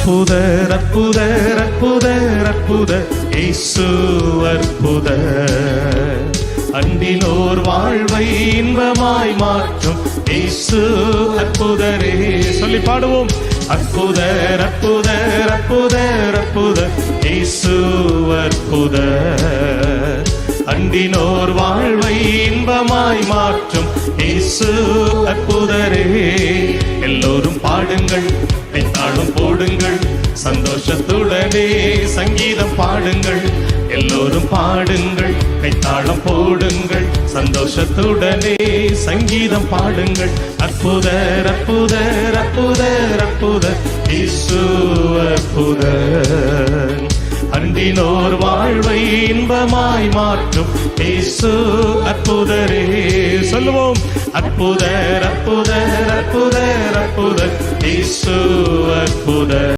அற்புதர் அற்புதர் அற்புதர் அற்புதர் இயேசு அற்புதர். அண்டினோர் வாழ்வை இன்பமாய் மாற்றும் இயேசு அற்புதரே. சொல்லி பாடுவோம். அற்புதர் அற்புதர் அற்புதர் அற்புதர் இயேசு அற்புதர். அண்டினோர் வாழ்வை இன்பமாய் மாற்றும் இயேசு அற்புதரே. எல்லோரும் பாடுங்கள், கைத்தாளம் போடுங்கள், சந்தோஷத்துடனே சங்கீதம் பாடுங்கள். எல்லோரும் பாடுங்கள், கைத்தாளம் போடுங்கள், சந்தோஷத்துடனே சங்கீதம் பாடுங்கள். அற்புதர் அற்புதர் அற்புதர் அற்புதர் இயேசு அற்புதர். அண்டினோர் வாழ்வை இன்பமாய் மாற்றும் இயேசு அற்புதரே. சொல்லுவோம். அற்புதர் அற்புதர் அற்புதர் அற்புதர் இயேசு அற்புதர்.